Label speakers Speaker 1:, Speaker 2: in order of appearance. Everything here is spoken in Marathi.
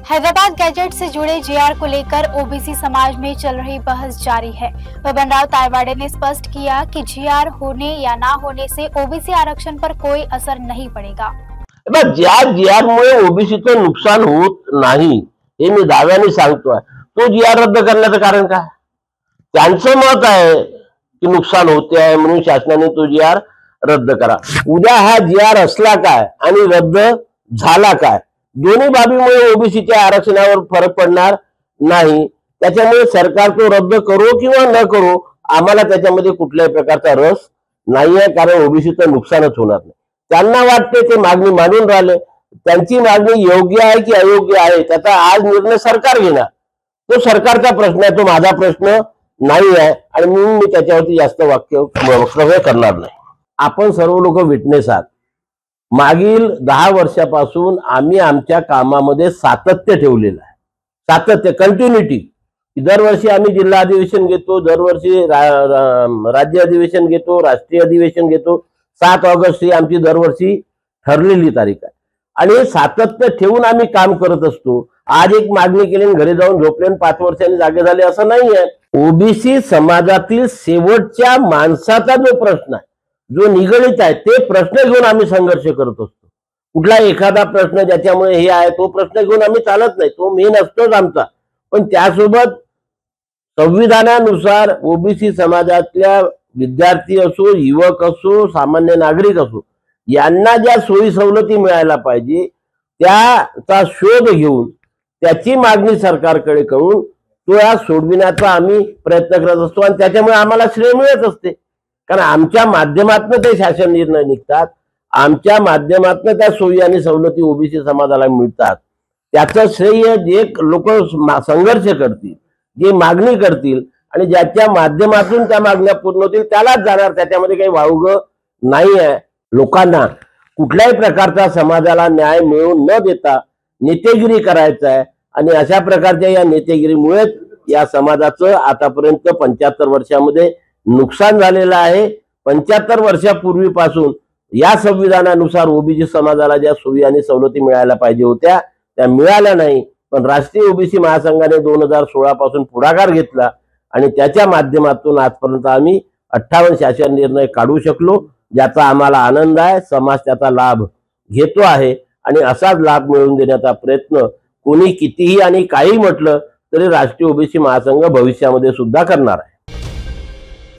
Speaker 1: हैदराबाद गैजेट से जुड़े जीआर को लेकर ओबीसी समाज में चल रही बहस जारी है। बबनराव तायवाड़े ने स्पष्ट किया कि जीआर होने या ना होने से ओबीसी आरक्षण पर कोई असर नहीं पड़ेगा।
Speaker 2: जीआर मुळे ओबीसीचं नुकसान होत नाही हे मी दाव्याने सांगतोय। तो जीआर रद्द करण्याचं कारण काय? त्यांचं मत आहे की नुकसान होते आहे म्हणून शासनाने तो जीआर रद्द करा। उद्या हा जीआर असला काय आणि रद्द झाला काय, दोन्ही बाबीमुळे ओबीसीच्या आरक्षणावर फरक पडणार नाही। त्याच्यामुळे सरकार तो रद्द करो किंवा न करो आम्हाला त्याच्यामध्ये कुठल्याही प्रकारचा रस नाहीये, कारण ओबीसीचं नुकसानच होणार नाही। त्यांना वाटते ते मागणी मानून राहिले, त्यांची मागणी योग्य आहे की अयोग्य आहे त्याचा आज निर्णय सरकार घेणार। तो सरकारचा प्रश्न आहे, तो माझा प्रश्न नाही आहे आणि म्हणून मी त्याच्यावरती जास्त वक्तव्य करणार नाही। आपण सर्व लोक विटनेस आहात। मागील 10 वर्षापासून आम्ही आमच्या कामामध्ये सातत्य ठेवलेलं आहे, सातत्य, कंटिन्युटी। दरवर्षी आम्ही जिल्हा अधिवेशन घेतो, दरवर्षी राज्य अधिवेशन घेतो, राष्ट्रीय अधिवेशन घेतो। 7 ऑगस्ट ही आमची दरवर्षी ठरलेली तारीख आहे आणि सातत्य ठेवून आम्ही काम करत असतो। आज एक मागणी केली आणि घरी जाऊन झोपले आणि 5 वर्षांनी जागे झाले असं नाही आहे। ओबीसी समाजातील शेवटच्या माणसाचा जो प्रश्न आहे, जो निगडित आहे, ते प्रश्न घेऊन आम्ही संघर्ष करत असतो। कुठला एखादा प्रश्न ज्याच्यामुळे हे आहे तो प्रश्न घेऊन आम्ही चालत नाही, तो मेन असतोच आमचा। पण त्यासोबत संविधानानुसार ओबीसी समाजातल्या विद्यार्थी असो, युवक असो, सामान्य नागरिक असो, यांना ज्या सोयी सवलती मिळायला पाहिजे त्याचा शोध घेऊन त्याची मागणी सरकारकडे करून तो या सोडविण्याचा आम्ही प्रयत्न करत असतो आणि त्याच्यामुळे आम्हाला श्रेय मिळत असते, कारण आमच्या माध्यमातून ते शासन निर्णय निघतात, आमच्या माध्यमातून त्या सोयी आणि सवलती ओबीसी समाजाला मिळतात। त्याचं श्रेय जे लोक संघर्ष करतील, जे मागणी करतील आणि ज्याच्या माध्यमातून त्या मागण्या पूर्ण होतील त्यालाच जाणार, त्याच्यामध्ये काही वावगं नाही आहे। लोकांना कुठल्याही प्रकारचा समाजाला न्याय मिळवून न देता नेतेगिरी करायचा आहे आणि अशा प्रकारच्या या नेतेगिरीमुळे या समाजाचं आतापर्यंत 75 वर्षामध्ये नुकसान झालेलं आहे। 75 वर्षापूर्वीपासून या संविधानानुसार ओबीसी समाजाला ज्या सोयी आणि सवलती मिळायला पाहिजे होत्या त्या मिळाल्या नाही, पण राष्ट्रीय ओबीसी महासंघाने 2016 पासून पुढाकार घेतला आणि त्याच्या माध्यमातून आजपर्यंत आम्ही 58 शासन निर्णय काढू शकलो, ज्याचा आम्हाला आनंद आहे। समाज त्याचा लाभ घेतो आहे आणि असाच लाभ मिळवून देण्याचा प्रयत्न कोणी कितीही आणि काही म्हटलं तरी राष्ट्रीय ओबीसी महासंघ भविष्यामध्ये सुद्धा करणार आहे।